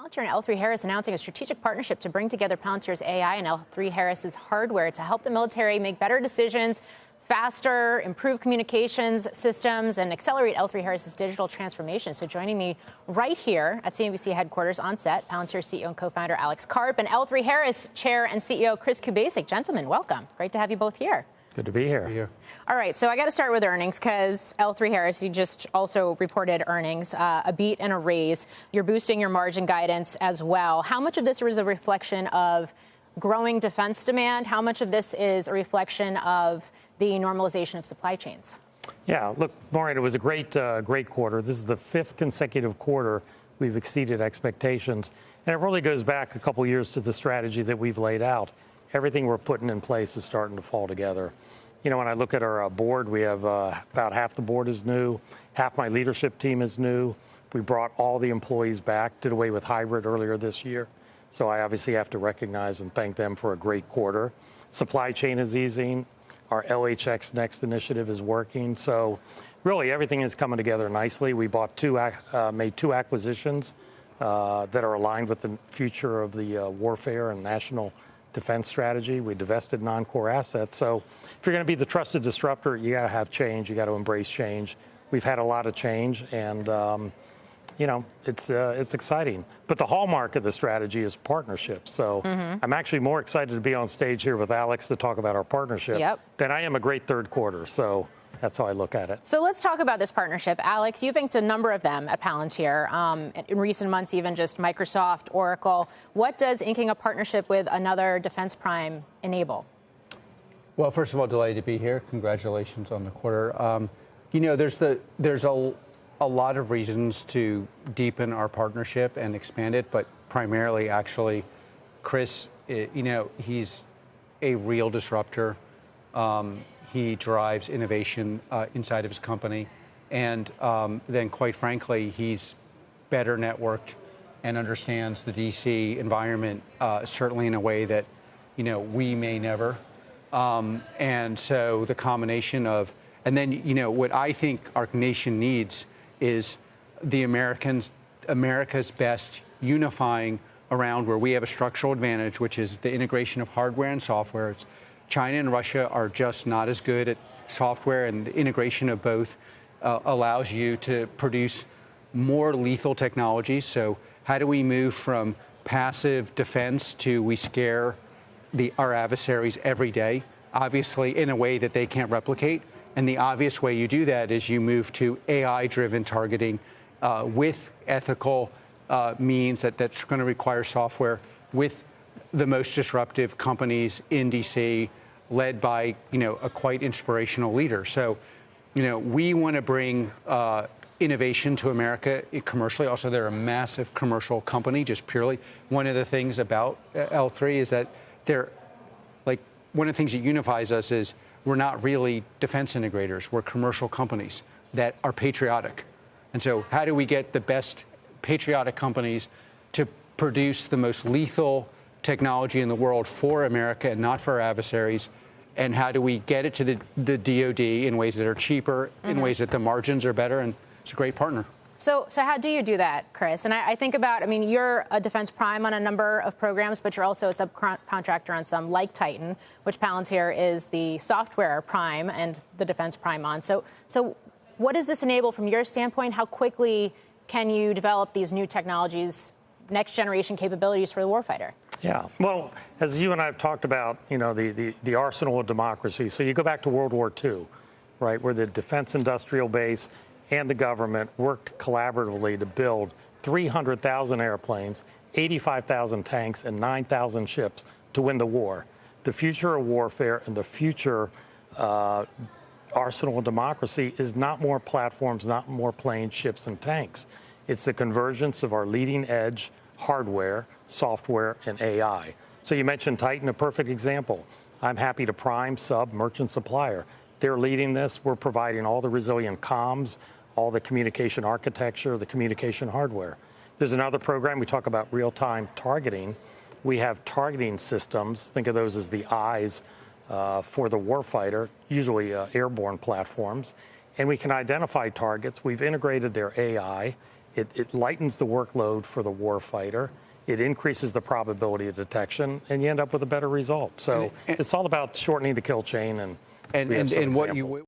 Palantir and L3Harris announcing a strategic partnership to bring together Palantir's AI and L3Harris's hardware to help the military make better decisions faster, improve communications systems, and accelerate L3Harris's digital transformation. So joining me right here at CNBC headquarters on set, Palantir CEO and co-founder Alex Karp and L3Harris Chair and CEO Chris Kubasik. Gentlemen, welcome. Great to have you both here. Good to be here. All right, so I got to start with earnings because L3Harris, you just also reported earnings, a beat and a raise. You're boosting your margin guidance as well. How much of this is a reflection of growing defense demand? How much of this is a reflection of the normalization of supply chains? Yeah, look, Maureen, it was a great quarter. This is the fifth consecutive quarter we've exceeded expectations. And it really goes back a couple years to the strategy that we've laid out. Everything we're putting in place is starting to fall together. You know, when I look at our board, we have about half the board is new, half my leadership team is new. We brought all the employees back, did away with hybrid earlier this year. So I obviously have to recognize and thank them for a great quarter. Supply chain is easing. Our LHX Next initiative is working. So really everything is coming together nicely. We made two acquisitions that are aligned with the future of the warfare and national defense strategy. We divested non-core assets. So if you're going to be the trusted disruptor, you got to have change. You got to embrace change. We've had a lot of change, and you know, it's exciting. But the hallmark of the strategy is partnership. So I'm actually more excited to be on stage here with Alex to talk about our partnership than I am a great third quarter. So that's how I look at it. So let's talk about this partnership. Alex, you've inked a number of them at Palantir. In recent months, even just Microsoft, Oracle. What does inking a partnership with another defense prime enable? Well, first of all, delighted to be here. Congratulations on the quarter. You know, there's a lot of reasons to deepen our partnership and expand it, but primarily, actually, Chris, you know, he's a real disruptor. He drives innovation inside of his company. And then, quite frankly, he's better networked and understands the DC environment, certainly in a way that, you know, we may never. And so the combination of, and then, you know, what I think our nation needs is the America's best unifying around where we have a structural advantage, which is the integration of hardware and software. China and Russia are just not as good at software, and the integration of both allows you to produce more lethal technologies. So how do we move from passive defense to we scare our adversaries every day, obviously in a way that they can't replicate? And the obvious way you do that is you move to AI-driven targeting with ethical means that's going to require software with the most disruptive companies in DC, led by, you know, a quite inspirational leader. So, you know, we want to bring innovation to America commercially. Also, they're a massive commercial company, just purely. One of the things about L3 is that they're, like, one of the things that unifies us is we're not really defense integrators. We're commercial companies that are patriotic. And so how do we get the best patriotic companies to produce the most lethal technology in the world for America and not for our adversaries? And how do we get it to the DoD in ways that are cheaper, in ways that the margins are better? And it's a great partner. So how do you do that, Chris? And I think about, I mean, you're a defense prime on a number of programs, but you're also a subcontractor on some, like Titan, which Palantir is the software prime and the defense prime on. So what does this enable from your standpoint? How quickly can you develop these new technologies, next generation capabilities for the warfighter? Yeah, well, as you and I have talked about, you know, the arsenal of democracy. So you go back to World War II, right, where the defense industrial base and the government worked collaboratively to build 300,000 airplanes, 85,000 tanks, and 9,000 ships to win the war. The future of warfare and the future arsenal of democracy is not more platforms, not more planes, ships, and tanks. It's the convergence of our leading edge hardware, software, and AI. So you mentioned Titan, a perfect example. I'm happy to prime, sub, merchant supplier. They're leading this. We're providing all the resilient comms, all the communication architecture, the communication hardware. There's another program, we talk about real-time targeting. We have targeting systems, think of those as the eyes for the warfighter, usually airborne platforms. And we can identify targets. We've integrated their AI It lightens the workload for the war fighter. It increases the probability of detection, and you end up with a better result. So it's all about shortening the kill chain and what you